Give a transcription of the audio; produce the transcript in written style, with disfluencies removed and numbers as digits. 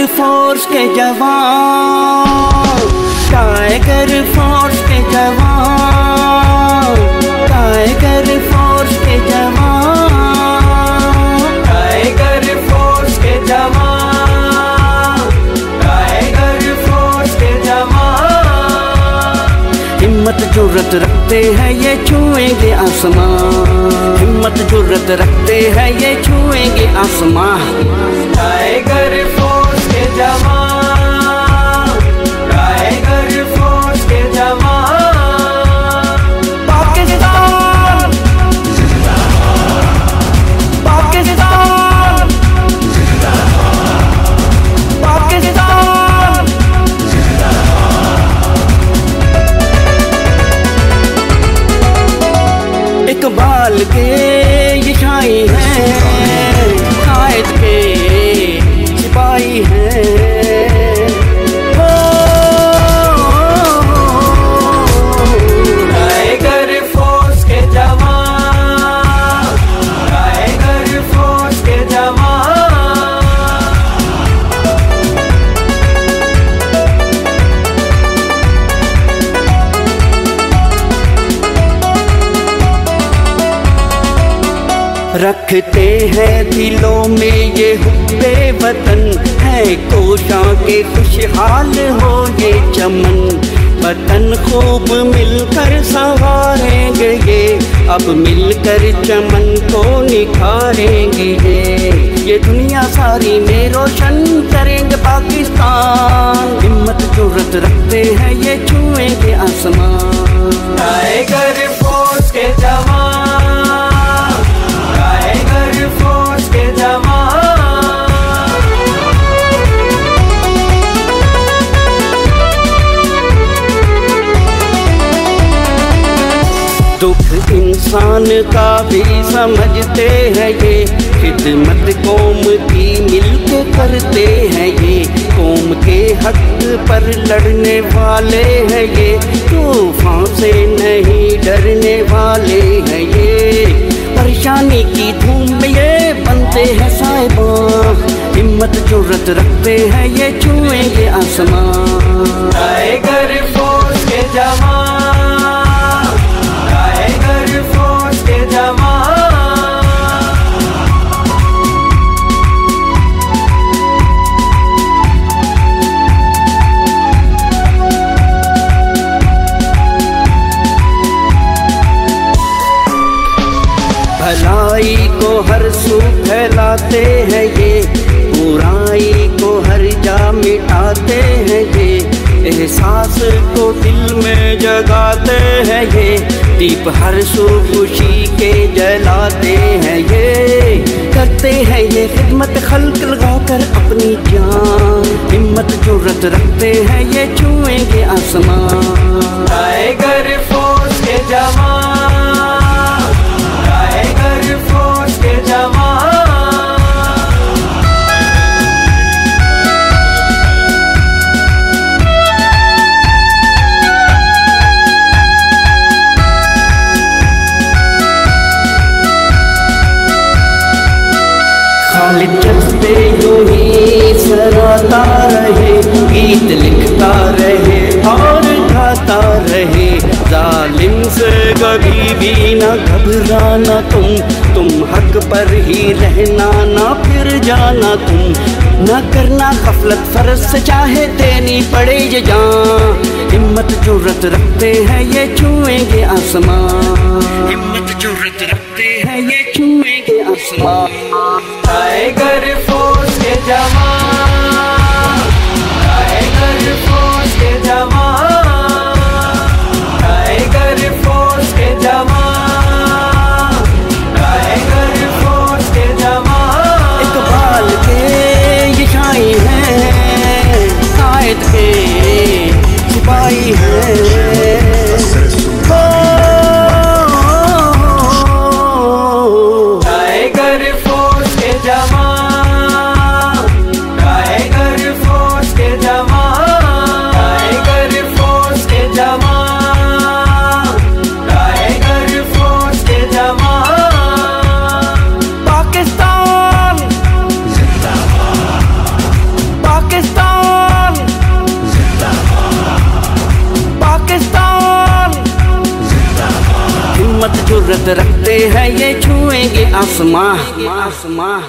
Force के जवान, tiger force के जवान, टाइगर फोर्स के जवान, टाइगर फोर्स के जवान, टाइगर फोर्स के जवान। हिम्मत जुर्रत रखते हैं ये छुएंगे आसमां, हिम्मत जुर्रत रखते हैं ये छुएंगे आसमां। टाइगर फोर्स के जवान, टाइगर फोर्स के जवान। पाकिस्तान पाकिस्तान पाकिस्तान। इकबाल के ये शाही हैं, कायद के सिपाही हैं। टाइगर फोर्स के जवान, टाइगर फोर्स के जवान। रखते हैं दिलों में ये हुब्बे वतन, है कोशां के खुशहाल हो ये चमन। वतन खूब मिलकर संवारेंगे ये, अब मिलकर चमन को निखारेंगे ये दुनिया सारी में रोशन करेंगे पाकिस्तान। हिम्मत जुर्रत रखते हैं ये छुएंगे आसमान। टाइगर फोर्स के जवान, टाइगर फोर्स के जवान। दुख इंसान का भी समझते हैं ये, खिदमत कौम की मिलके करते हैं ये। कौम के हक पर लड़ने वाले हैं ये, तूफान से नहीं डरने वाले हैं ये। परेशानी की धूम में ये बनते हैं साहिबान, हिम्मत जुर्रत रखते हैं ये छुएंगे आसमान। टाइगर फोर्स के जवान, टाइगर फोर्स के जवान। भलाई को हर सू फैलाते हैं ये, बुराई को हर जा मिटाते हैं ये। एहसास को दिल में जगाते हैं ये, दीप हर सू खुशी के जलाते हैं ये। करते हैं ये खिदमत खल्क लगाकर अपनी जान, हिम्मत जुर्रत रखते हैं ये छुएंगे आसमान। टाइगर फोर्स के जवान, टाइगर फोर्स के जवान। खालिद जज्बे यूं ही सराता रहे, गीत लिखता रहे और गाता रहे। जालिम से कभी भी न घबराना तुम हक पर ही रहना, ना फिर जाना तुम। न करना गफलत फर्ज से, चाहे देनी पड़े ये जान। हिम्मत जुर्रत रखते हैं ये छुएंगे आसमान, हिम्मत जुर्रत रखते हैं ये छुएंगे आसमान। टाइगर फोर्स के जवान, टाइगर फोर्स के जवान, टाइगर फोर्स के जवान, टाइगर फोर्स के जवान। इकबाल के ये शाही हैं, कायद के सिपाही हैं। टाइगर फोर्स के जवान, टाइगर हिम्मत रखते हैं ये छुएंगे आसमां।